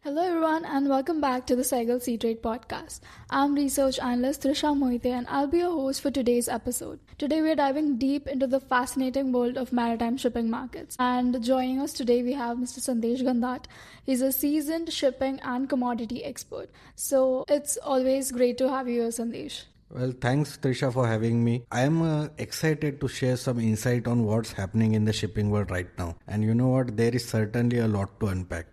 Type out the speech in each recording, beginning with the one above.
Hello everyone and welcome back to the Cycle Sea Trade podcast. I'm Research Analyst Trisha Mohite and I'll be your host for today's episode. Today we're diving deep into the fascinating world of maritime shipping markets. And joining us today we have Mr. Sandesh Ghandat. He's a seasoned shipping and commodity expert. So it's always great to have you here, Sandesh. Well, thanks Trisha for having me. I am excited to share some insight on what's happening in the shipping world right now. And you know what? There is certainly a lot to unpack.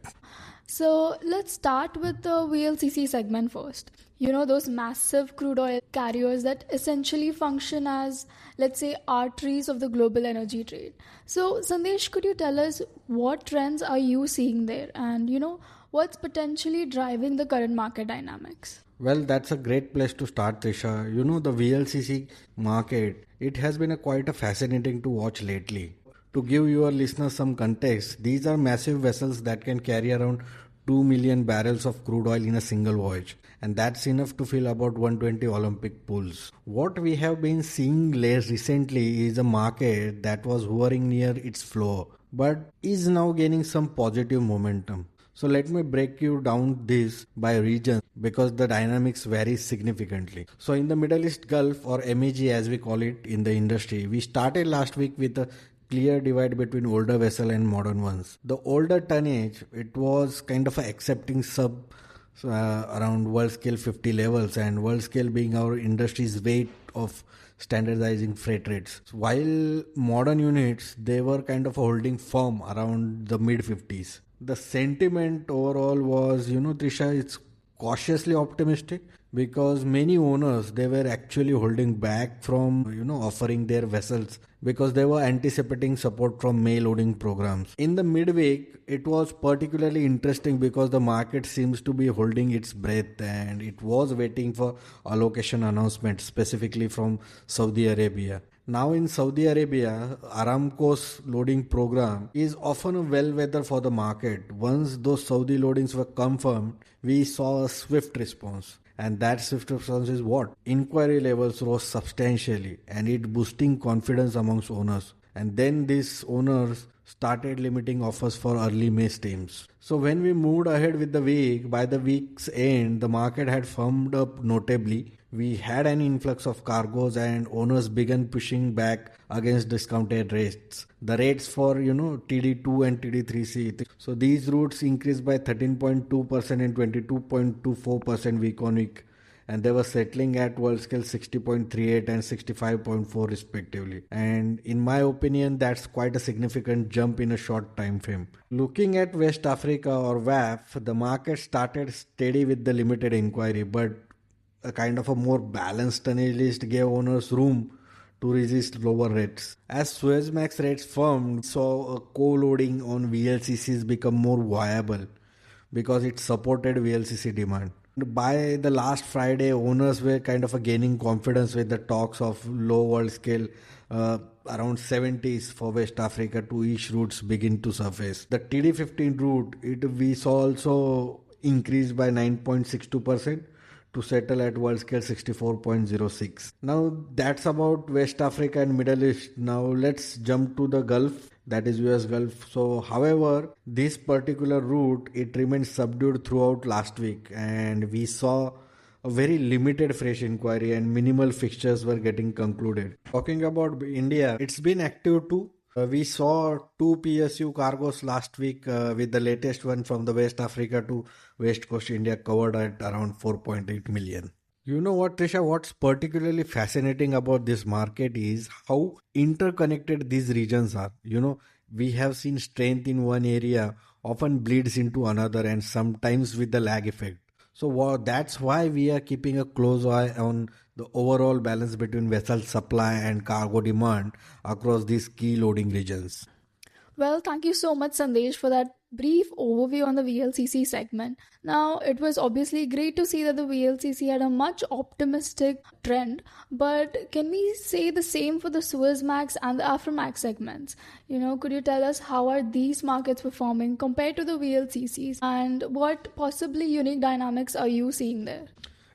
So let's start with the VLCC segment first. You know, those massive crude oil carriers that essentially function as, let's say, arteries of the global energy trade. So Sandesh, could you tell us what trends are you seeing there and, what's potentially driving the current market dynamics? Well, that's a great place to start, Trisha. You know, the VLCC market, it has been quite a fascinating to watch lately. To give your listeners some context, these are massive vessels that can carry around 2 million barrels of crude oil in a single voyage, and that's enough to fill about 120 Olympic pools. What we have been seeing recently is a market that was hovering near its floor, but is now gaining some positive momentum. So let me break you down this by region because the dynamics vary significantly. So in the Middle East Gulf, or MEG as we call it in the industry, we started last week with a clear divide between older vessel and modern ones. The older tonnage, it was kind of accepting around world scale 50 levels, and world scale being our industry's weight of standardizing freight rates. So while modern units, they were kind of holding firm around the mid 50s. The sentiment overall was, Trisha, it's cautiously optimistic because many owners, they were actually holding back from offering their vessels because they were anticipating support from May loading programs. In the midweek, it was particularly interesting because the market seems to be holding its breath and it was waiting for allocation announcements specifically from Saudi Arabia. Now in Saudi Arabia, Aramco's loading program is often a bellwether for the market. Once those Saudi loadings were confirmed, we saw a swift response. And that swift response is what? Inquiry levels rose substantially and it boosting confidence amongst owners. And then these owners started limiting offers for early May steams. So when we moved ahead with the week, by the week's end, the market had firmed up notably. We had an influx of cargoes and owners began pushing back against discounted rates. The rates for, TD2 and TD3C. So these routes increased by 13.2% and 22.24% week on week. And they were settling at world scale 60.38 and 65.4 respectively. And in my opinion, that's quite a significant jump in a short time frame. Looking at West Africa or WAF, the market started steady with the limited inquiry, but a kind of a more balanced tonnage list gave owners room to resist lower rates. As Suezmax rates firmed, saw a co-loading on VLCCs become more viable because it supported VLCC demand. By the last Friday, owners were kind of gaining confidence with the talks of low world scale around 70s for West Africa to each routes begin to surface. The TD15 route, we saw also increased by 9.62% to settle at world scale 64.06. Now that's about West Africa and Middle East. Now let's jump to the Gulf, that is US Gulf. So however, this particular route, it remained subdued throughout last week and we saw a very limited fresh inquiry and minimal fixtures were getting concluded. Talking about India, it's been active too. We saw 2 PSU cargoes last week with the latest one from the West Africa to West Coast India covered at around 4.8 million. You know what, Trisha, what's particularly fascinating about this market is how interconnected these regions are. We have seen strength in one area often bleeds into another and sometimes with the lag effect. So that's why we are keeping a close eye on the overall balance between vessel supply and cargo demand across these key loading regions. Well, thank you so much, Sandesh, for that brief overview on the VLCC segment. Now, it was obviously great to see that the VLCC had a much optimistic trend, but can we say the same for the Suezmax and the Aframax segments? Could you tell us how are these markets performing compared to the VLCCs and what possibly unique dynamics are you seeing there?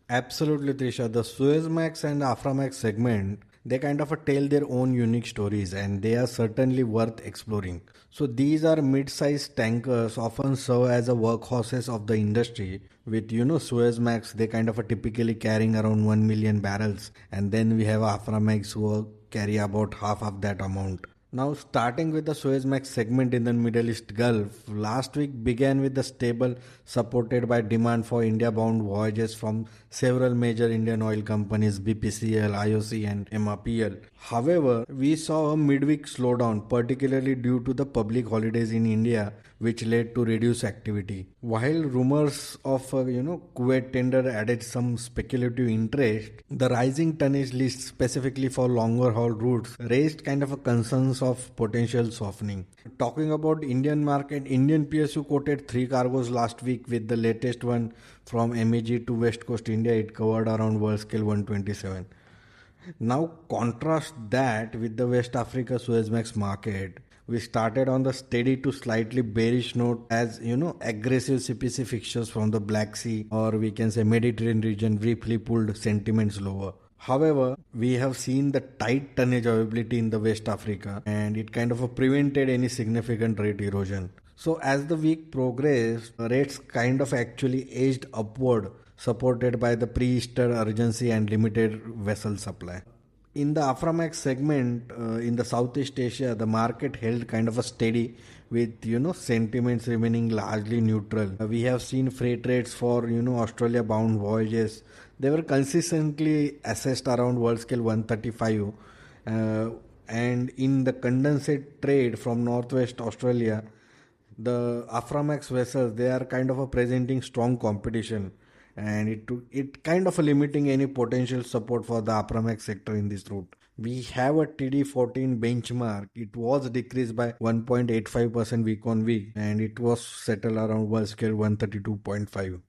Absolutely, Trisha. The Suezmax and Aframax segment, they kind of tell their own unique stories, and they are certainly worth exploring. So these are mid-sized tankers, often serve as a workhorses of the industry. With Suezmax, they kind of are typically carrying around 1 million barrels, and then we have Aframax who carry about half of that amount. Now, starting with the Suezmax segment in the Middle East Gulf, last week began with the stable supported by demand for India-bound voyages from several major Indian oil companies BPCL, IOC, and MRPL. However, we saw a midweek slowdown, particularly due to the public holidays in India, which led to reduced activity. While rumors of Kuwait tender added some speculative interest, the rising tonnage list specifically for longer haul routes raised kind of a concerns of potential softening. Talking about Indian market, Indian PSU quoted 3 cargoes last week, with the latest one from MEG to West Coast India. It covered around world scale 127. Now contrast that with the West Africa Suezmax market. We started on the steady to slightly bearish note, as aggressive CPC fixtures from the Black Sea, or we can say Mediterranean region, briefly pulled sentiments lower. However, we have seen the tight tonnage availability in the West Africa, and it kind of prevented any significant rate erosion. So as the week progressed, rates kind of actually edged upward, supported by the pre-Easter urgency and limited vessel supply. In the Aframax segment in the Southeast Asia, the market held kind of a steady, with sentiments remaining largely neutral. We have seen freight rates for Australia bound voyages. They were consistently assessed around world scale 135, uh, and in the condensate trade from Northwest Australia, the Aframax vessels, they are kind of presenting strong competition, and it kind of limiting any potential support for the Aframax sector in this route. We have a TD14 benchmark. It was decreased by 1.85% week on week, and it was settled around world scale 132.5.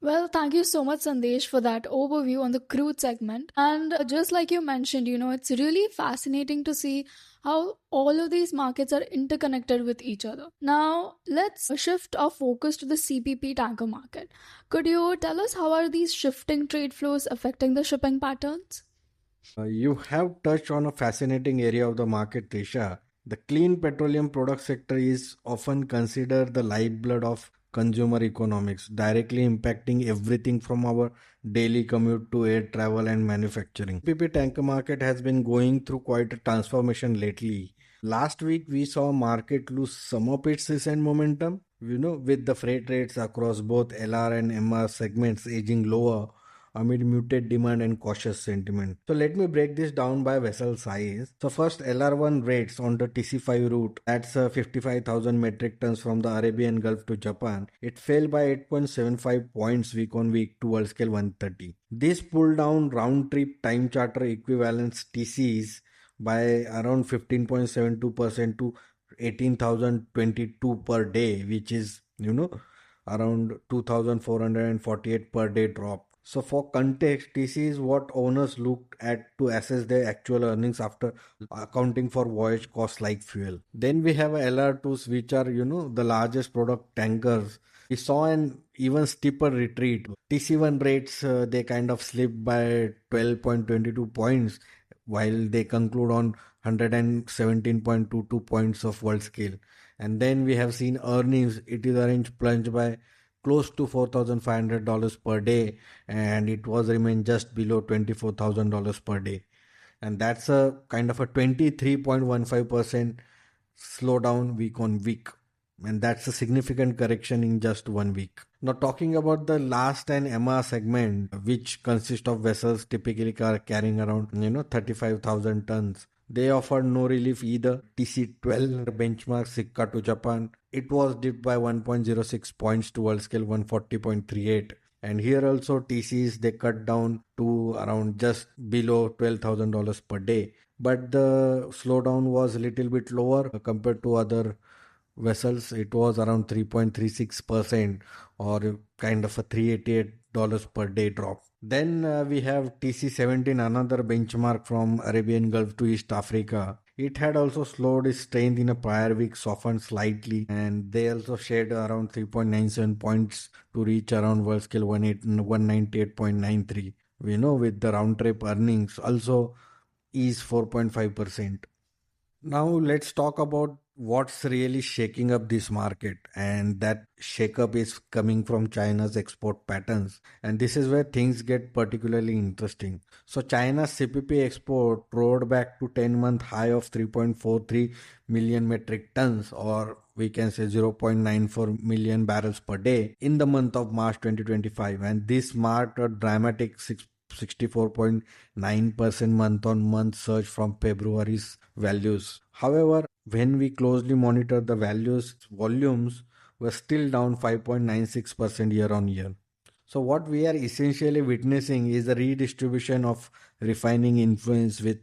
Well, thank you so much, Sandesh, for that overview on the crude segment. And just like you mentioned, it's really fascinating to see how all of these markets are interconnected with each other. Now, let's shift our focus to the CPP tanker market. Could you tell us how are these shifting trade flows affecting the shipping patterns? You have touched on a fascinating area of the market, Trisha. The clean petroleum product sector is often considered the lifeblood of consumer economics, directly impacting everything from our daily commute to air travel and manufacturing. PP tanker market has been going through quite a transformation lately. Last week we saw market lose some of its recent momentum, with the freight rates across both LR and MR segments edging lower amid muted demand and cautious sentiment. So let me break this down by vessel size. So first, LR1 rates on the TC5 route, that's 55,000 metric tons from the Arabian Gulf to Japan. It fell by 8.75 points week on week to world scale 130. This pulled down round trip time charter equivalence TCs by around 15.72% to 18,022 per day, which is around 2,448 per day drop. So for context, this is what owners looked at to assess their actual earnings after accounting for voyage costs like fuel. Then we have LR2s, which are, the largest product tankers. We saw an even steeper retreat. TC1 rates, they kind of slipped by 12.22 points, while they conclude on 117.22 points of world scale. And then we have seen earnings, it is arranged plunge by close to $4,500 per day, and it was remained just below $24,000 per day, and that's a kind of a 23.15% slowdown week on week, and that's a significant correction in just 1 week. Now talking about the last and MR segment, which consists of vessels typically carrying around 35,000 tons, they offered no relief either. TC12 benchmark Sikka to Japan, it was dipped by 1.06 points to world scale 140.38. And here also TCs, they cut down to around just below $12,000 per day. But the slowdown was a little bit lower compared to other vessels. It was around 3.36%, or kind of a $388 per day drop. Then we have TC17, another benchmark from Arabian Gulf to East Africa. It had also slowed its strength in a prior week, softened slightly, and they also shed around 3.97 points to reach around world scale 198.93. we know with the round trip earnings also is 4.5%. Now let's talk about what's really shaking up this market, and that shakeup is coming from China's export patterns. And this is where things get particularly interesting. So China's CPP export roared back to 10-month high of 3.43 million metric tons, or we can say 0.94 million barrels per day in the month of March 2025, and this marked a dramatic 64.9% month on month surge from February's values. However, when we closely monitor the values, volumes were still down 5.96% year on year. So what we are essentially witnessing is a redistribution of refining influence with,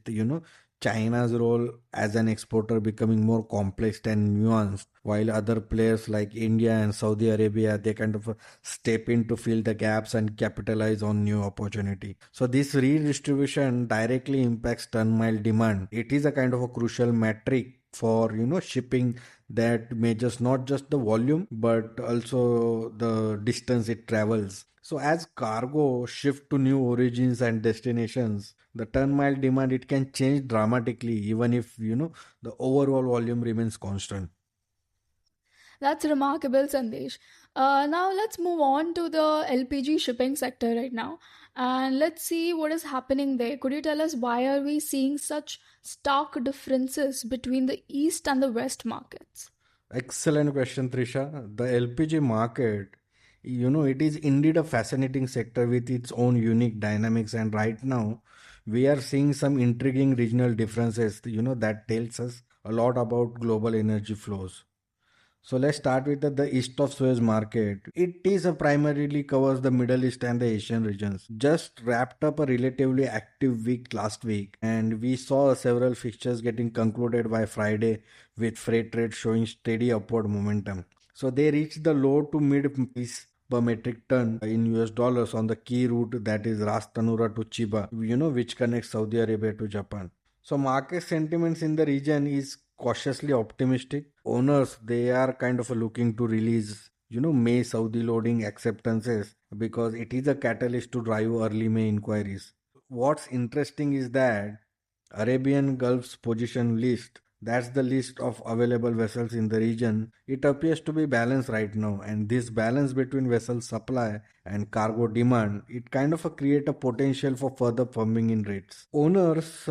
China's role as an exporter becoming more complex and nuanced, while other players like India and Saudi Arabia, they kind of step in to fill the gaps and capitalize on new opportunity. So this redistribution directly impacts ton mile demand. It is a kind of a crucial metric for shipping that measures not just the volume but also the distance it travels. So as cargo shift to new origins and destinations, the ton mile demand, it can change dramatically even if the overall volume remains constant. That's remarkable, Sandesh. Now let's move on to the LPG shipping sector right now, and let's see what is happening there. Could you tell us why are we seeing such stark differences between the east and the west markets? Excellent question, Trisha. The LPG market, it is indeed a fascinating sector with its own unique dynamics. And right now, we are seeing some intriguing regional differences, that tells us a lot about global energy flows. So let's start with the East of Suez market. It is a primarily covers the Middle East and the Asian regions. Just wrapped up a relatively active week last week, and we saw several fixtures getting concluded by Friday with freight rates showing steady upward momentum. So they reached the low to mid piece per metric ton in US dollars on the key route, that is Ras Tanura to Chiba, which connects Saudi Arabia to Japan. So market sentiments in the region is cautiously optimistic. Owners, they are kind of looking to release, May Saudi loading acceptances because it is a catalyst to drive early May inquiries. What's interesting is that Arabian Gulf's position list, that's the list of available vessels in the region. It appears to be balanced right now, and this balance between vessel supply and cargo demand, it kind of create a potential for further firming in rates. Owners,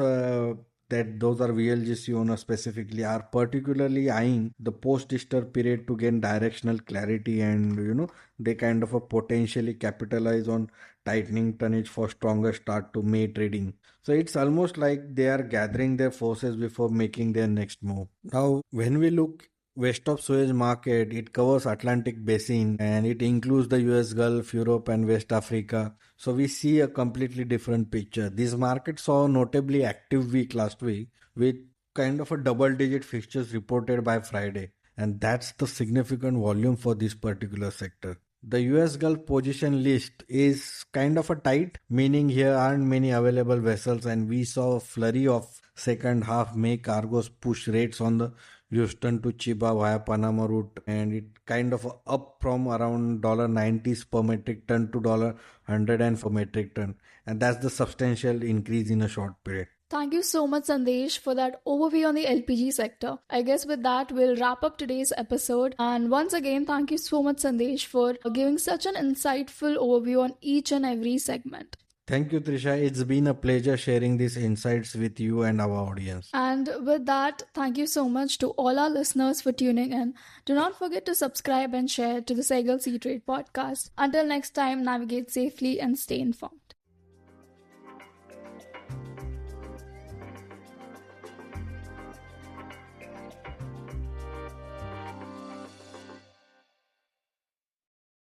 that those are VLGC owners specifically, are particularly eyeing the post-Easter period to gain directional clarity, and they kind of potentially capitalize on tightening tonnage for stronger start to May trading. So it's almost like they are gathering their forces before making their next move. Now, when we look west of Suez market, it covers Atlantic basin and it includes the US Gulf, Europe and West Africa. So we see a completely different picture. This market saw a notably active week last week with kind of a double digit fixtures reported by Friday. And that's the significant volume for this particular sector. The US Gulf position list is kind of a tight, meaning here aren't many available vessels, and we saw a flurry of second half May cargoes push rates on the Houston to Chiba via Panama route, and it kind of up from around $90s per metric ton to $100 per metric ton, and that's the substantial increase in a short period. Thank you so much, Sandesh, for that overview on the LPG sector. I guess with that, we'll wrap up today's episode. And once again, thank you so much, Sandesh, for giving such an insightful overview on each and every segment. Thank you, Trisha. It's been a pleasure sharing these insights with you and our audience. And with that, thank you so much to all our listeners for tuning in. Do not forget to subscribe and share to the Segal Sea Trade podcast. Until next time, navigate safely and stay informed.